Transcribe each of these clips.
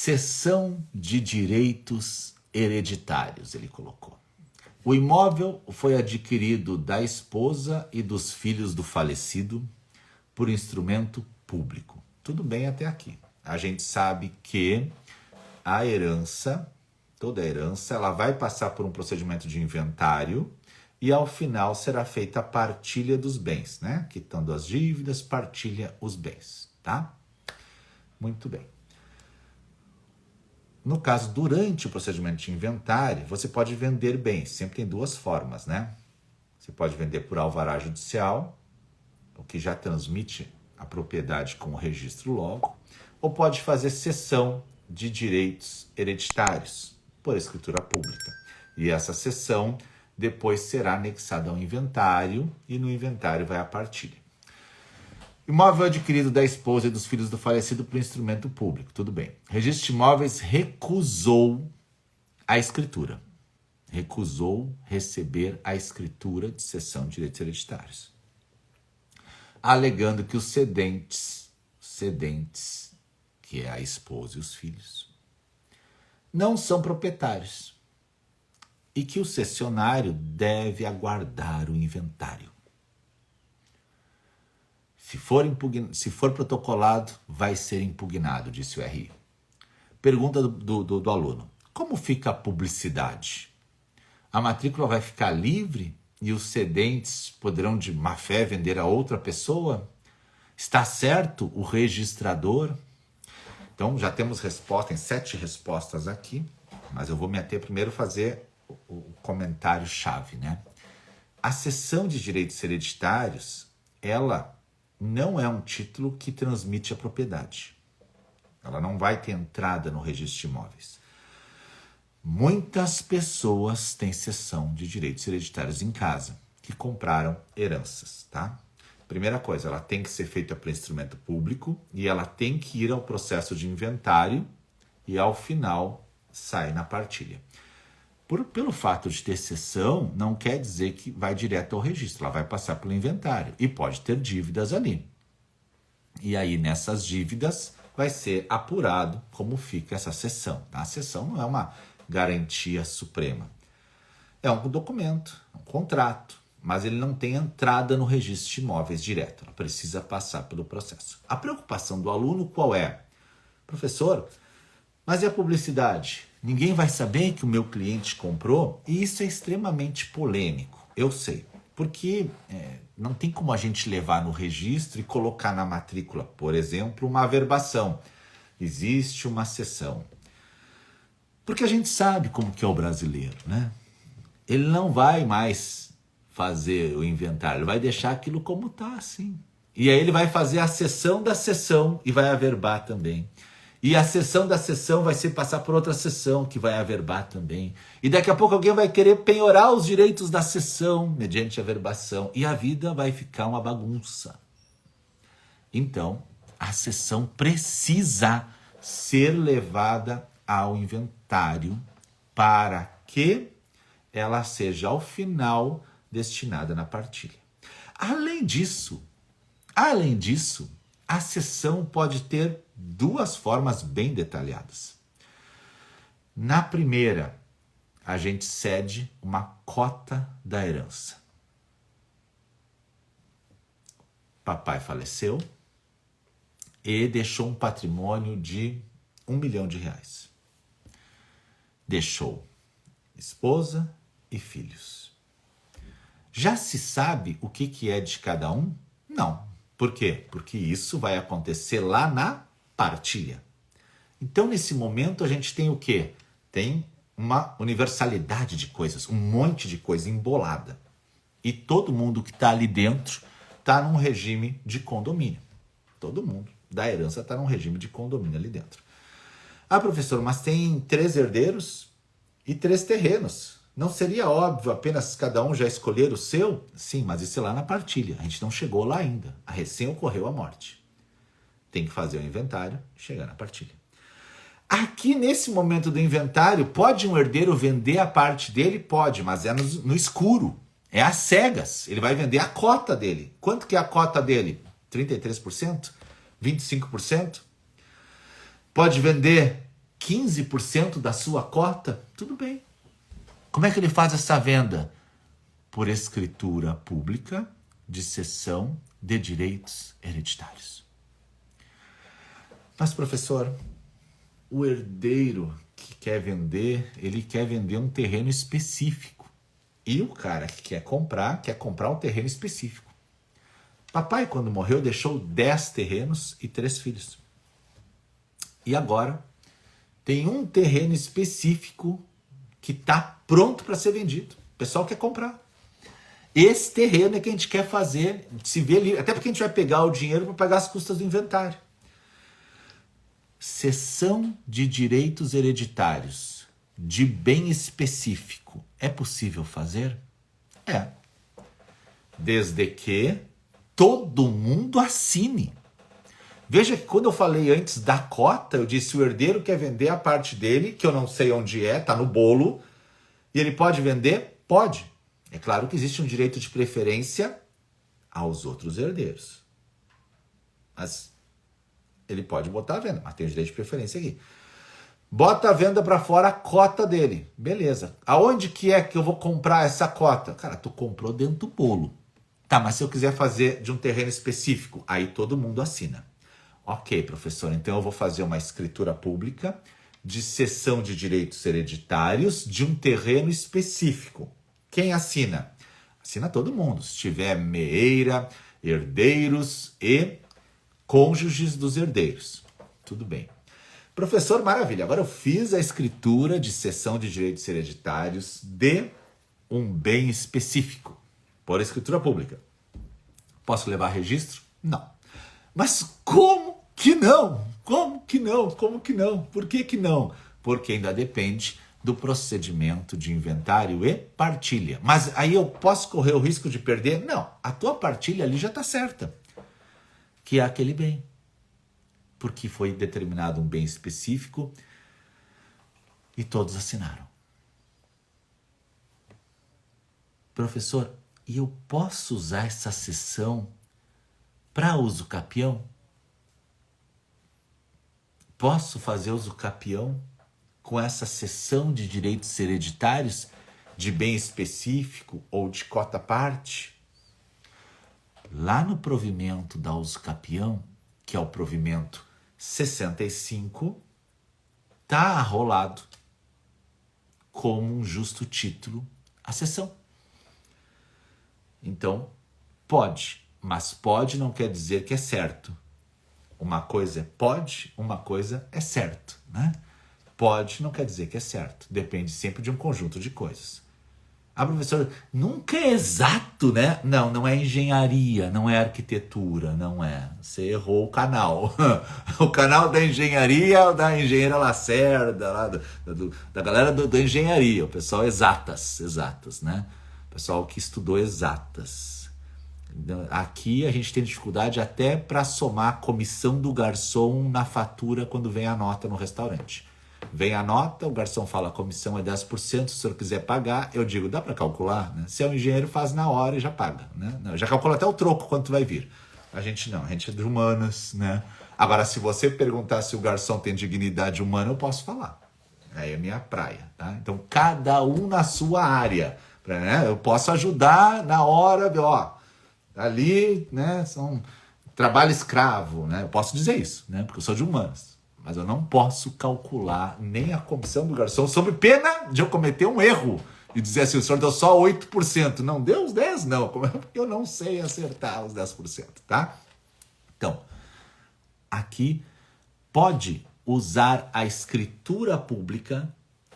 Cessão de direitos hereditários, ele colocou. O imóvel foi adquirido da esposa e dos filhos do falecido por instrumento público. Tudo bem até aqui. A gente sabe que a herança, toda a herança, ela vai passar por um procedimento de inventário e ao final será feita a partilha dos bens, né? Quitando as dívidas, partilha os bens, tá? Muito bem. No caso, durante o procedimento de inventário, você pode vender bens. Sempre tem duas formas, né? Você pode vender por alvará judicial, o que já transmite a propriedade com o registro logo, ou pode fazer cessão de direitos hereditários por escritura pública. E essa cessão depois será anexada ao inventário e no inventário vai a partilha. Imóvel adquirido da esposa e dos filhos do falecido por instrumento público. Tudo bem. Registro de Imóveis recusou a escritura. Recusou receber a escritura de cessão de direitos hereditários. Alegando que os cedentes, que é a esposa e os filhos, não são proprietários. E que o cessionário deve aguardar o inventário. Se for protocolado, vai ser impugnado, disse o RI. Pergunta do aluno. Como fica a publicidade? A matrícula vai ficar livre e os cedentes poderão de má fé vender a outra pessoa? Está certo o registrador? Então já temos resposta, tem 7 respostas aqui, mas eu vou me ater primeiro a fazer o comentário-chave, né? A cessão de direitos hereditários, ela não é um título que transmite a propriedade. Ela não vai ter entrada no registro de imóveis. Muitas pessoas têm cessão de direitos hereditários em casa, que compraram heranças, tá? Primeira coisa, ela tem que ser feita por instrumento público e ela tem que ir ao processo de inventário e ao final sai na partilha. Pelo fato de ter cessão, não quer dizer que vai direto ao registro, ela vai passar pelo inventário e pode ter dívidas ali. E aí, nessas dívidas, vai ser apurado como fica essa cessão. A cessão não é uma garantia suprema. É um documento, um contrato, mas ele não tem entrada no registro de imóveis direto, ela precisa passar pelo processo. A preocupação do aluno qual é? Professor, mas e a publicidade? Ninguém vai saber que o meu cliente comprou? E isso é extremamente polêmico, eu sei. Porque não tem como a gente levar no registro e colocar na matrícula, por exemplo, uma averbação. Existe uma cessão. Porque a gente sabe como que é o brasileiro, né? Ele não vai mais fazer o inventário, ele vai deixar aquilo como está, assim. E aí ele vai fazer a cessão da cessão e vai averbar também. E a cessão da cessão vai ser passar por outra cessão que vai averbar também. E daqui a pouco alguém vai querer penhorar os direitos da cessão mediante averbação. E a vida vai ficar uma bagunça. Então, a cessão precisa ser levada ao inventário para que ela seja, ao final, destinada na partilha. Além disso, a cessão pode ter 2 formas bem detalhadas. Na primeira, a gente cede uma cota da herança. Papai faleceu e deixou um patrimônio de R$1 milhão. Deixou esposa e filhos. Já se sabe o que é de cada um? Não. Por quê? Porque isso vai acontecer lá na partilha. Então, nesse momento, a gente tem o quê? Tem uma universalidade de coisas, um monte de coisa embolada. E todo mundo que está ali dentro está num regime de condomínio. Todo mundo da herança está num regime de condomínio ali dentro. Ah, professor, mas tem 3 herdeiros e 3 terrenos. Não seria óbvio apenas cada um já escolher o seu? Sim, mas isso é lá na partilha. A gente não chegou lá ainda. A recém ocorreu a morte. Tem que fazer o inventário e chegar na partilha. Aqui, nesse momento do inventário, pode um herdeiro vender a parte dele? Pode, mas é no escuro. É às cegas. Ele vai vender a cota dele. Quanto que é a cota dele? 33%? 25%? Pode vender 15% da sua cota? Tudo bem. Como é que ele faz essa venda? Por escritura pública de cessão de direitos hereditários. Mas, professor, o herdeiro que quer vender, ele quer vender um terreno específico. E o cara que quer comprar um terreno específico. Papai, quando morreu, deixou 10 terrenos e 3 filhos. E agora tem um terreno específico que está pronto para ser vendido. O pessoal quer comprar. Esse terreno é que a gente quer fazer, se ver livre, até porque a gente vai pegar o dinheiro para pagar as custas do inventário. Cessão de direitos hereditários de bem específico. É possível fazer? É. Desde que todo mundo assine. Veja que quando eu falei antes da cota, eu disse o herdeiro quer vender a parte dele, que eu não sei onde é, tá no bolo, e ele pode vender? Pode. É claro que existe um direito de preferência aos outros herdeiros. Mas ele pode botar a venda, mas tem o direito de preferência aqui. Bota a venda para fora a cota dele. Beleza. Aonde que é que eu vou comprar essa cota? Cara, tu comprou dentro do bolo. Tá, mas se eu quiser fazer de um terreno específico, aí todo mundo assina. Ok, professor, então eu vou fazer uma escritura pública de cessão de direitos hereditários de um terreno específico. Quem assina? Assina todo mundo. Se tiver meeira, herdeiros e cônjuges dos herdeiros. Tudo bem. Professor, maravilha. Agora eu fiz a escritura de cessão de direitos hereditários de um bem específico. Por escritura pública. Posso levar registro? Não. Mas como que não? Como que não? Como que não? Por que que não? Porque ainda depende do procedimento de inventário e partilha. Mas aí eu posso correr o risco de perder? Não. A tua partilha ali já está certa. Que é aquele bem. Porque foi determinado um bem específico e todos assinaram. Professor, e eu posso usar essa cessão para uso capião? Posso fazer uso capião com essa cessão de direitos hereditários de bem específico ou de cota parte? Lá no provimento da uso capião, que é o provimento 65, está arrolado como um justo título a cessão. Então, pode, mas pode não quer dizer que é certo. Uma coisa é pode, uma coisa é certo, né? Pode não quer dizer que é certo. Depende sempre de um conjunto de coisas. Ah, professor, nunca é exato, né? Não, não é engenharia, não é arquitetura, não é. Você errou o canal. O canal da engenharia, da engenheira Lacerda, lá da galera da engenharia, o pessoal exatas, né? O pessoal que estudou exatas. Aqui a gente tem dificuldade até para somar a comissão do garçom na fatura quando vem a nota no restaurante. Vem a nota, o garçom fala a comissão é 10%, se o senhor quiser pagar, eu digo, dá para calcular? Né? Se é um engenheiro, faz na hora e já paga. Né? Não, já calcula até o troco quanto vai vir. A gente não, a gente é de humanas. Né? Agora, se você perguntar se o garçom tem dignidade humana, eu posso falar. Aí é minha praia. Tá? Então, cada um na sua área. Né? Eu posso ajudar na hora, ó, ali, né, são trabalho escravo, né? Eu posso dizer isso, né? Porque eu sou de humanas. Mas eu não posso calcular nem a comissão do garçom sob pena de eu cometer um erro e dizer assim, o senhor deu só 8%. Não, deu os 10%? Não, porque eu não sei acertar os 10%, tá? Então, aqui pode usar a escritura pública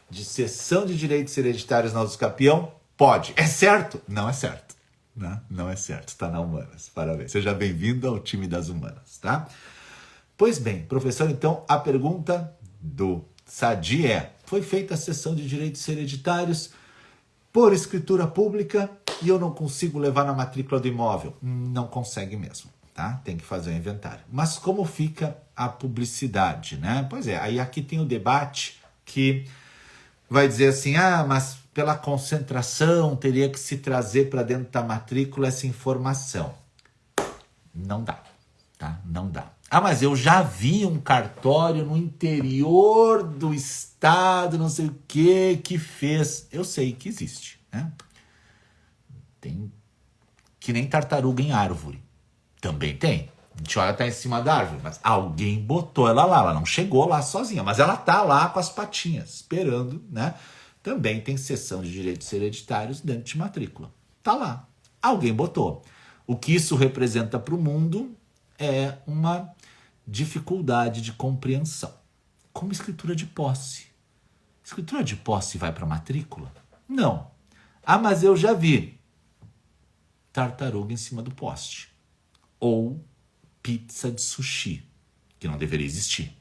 de cessão de direitos hereditários na uso capião? Pode. É certo? Não é certo. Né? Não é certo, está na Humanas. Parabéns. Seja bem-vindo ao time das Humanas, tá? Pois bem, professor, então a pergunta do Sadi é: foi feita a cessão de direitos hereditários por escritura pública e eu não consigo levar na matrícula do imóvel? Não consegue mesmo, tá? Tem que fazer o inventário. Mas como fica a publicidade, né? Pois é, aí aqui tem o debate que vai dizer assim, mas pela concentração teria que se trazer para dentro da matrícula essa informação. Não dá, tá? Não dá. Ah, mas eu já vi um cartório no interior do estado, não sei o que fez. Eu sei que existe, né? Tem que nem tartaruga em árvore. Também tem. A gente olha até em cima da árvore, mas alguém botou ela lá. Ela não chegou lá sozinha, mas ela tá lá com as patinhas, esperando, né? Também tem cessão de direitos hereditários dentro de matrícula. Tá lá. Alguém botou. O que isso representa para o mundo é uma dificuldade de compreensão. Como escritura de posse. Escritura de posse vai para matrícula? Não. Ah, mas eu já vi tartaruga em cima do poste. Ou pizza de sushi, que não deveria existir.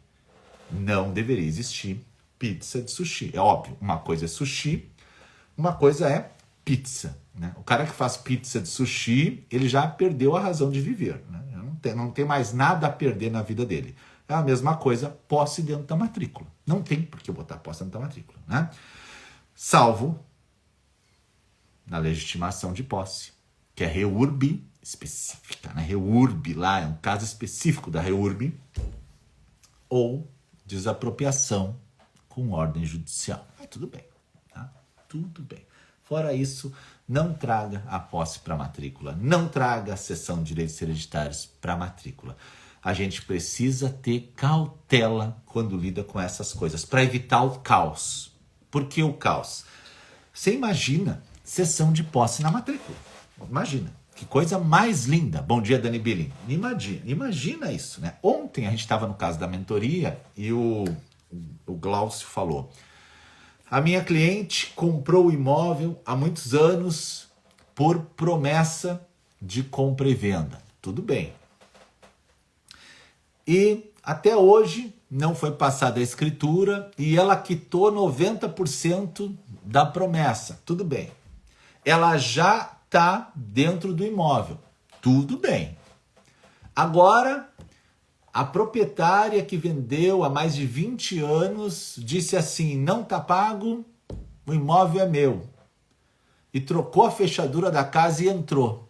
Não deveria existir pizza de sushi. É óbvio, uma coisa é sushi, uma coisa é pizza. Né? O cara que faz pizza de sushi, ele já perdeu a razão de viver. Né? Não tem mais nada a perder na vida dele. É a mesma coisa, posse dentro da matrícula. Não tem por que botar posse dentro da matrícula. Né? Salvo na legitimação de posse, que é reurb específica. Né? Reurb lá é um caso específico da reurb, ou desapropriação com ordem judicial. Tudo bem. Tá? Tudo bem. Fora isso, não traga a posse para matrícula, não traga a cessão de direitos hereditários para matrícula. A gente precisa ter cautela quando lida com essas coisas, para evitar o caos. Por que o caos? Você imagina cessão de posse na matrícula. Imagina. Que coisa mais linda. Bom dia, Dani Billing. Imagina isso, né? Ontem a gente estava no caso da mentoria e o Glaucio falou: a minha cliente comprou o imóvel há muitos anos por promessa de compra e venda. Tudo bem. E até hoje não foi passada a escritura e ela quitou 90% da promessa. Tudo bem. Ela já está dentro do imóvel. Tudo bem. Agora, a proprietária que vendeu há mais de 20 anos disse assim: não está pago, o imóvel é meu. E trocou a fechadura da casa e entrou.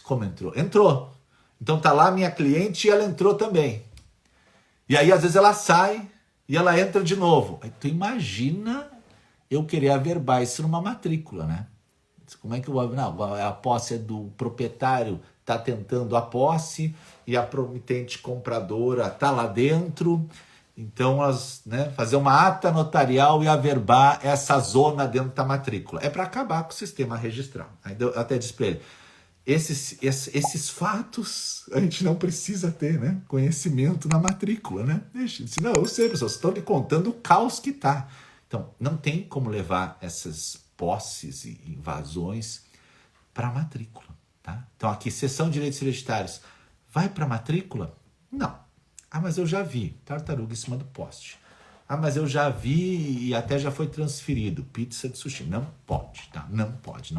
Como entrou? Entrou. Então tá lá a minha cliente e ela entrou também. E aí às vezes ela sai e ela entra de novo. Aí tu imagina eu querer averbar isso numa matrícula, né? Como é que eu... Não, a posse é do proprietário, está tentando a posse e a promitente compradora está lá dentro. Então, fazer uma ata notarial e averbar essa zona dentro da matrícula. É para acabar com o sistema registral. Aí eu até disse para ele, esses fatos a gente não precisa ter, né? Conhecimento na matrícula, né? Deixa, disse, não, eu sei, pessoal, estou lhe contando o caos que está. Então, não tem como levar essas posses e invasões para a matrícula. Tá? Então, aqui, cessão de direitos hereditários. Vai para a matrícula? Não. Ah, mas eu já vi. Tartaruga em cima do poste. Ah, mas eu já vi e até já foi transferido. Pizza de sushi. Não pode, tá? Não pode.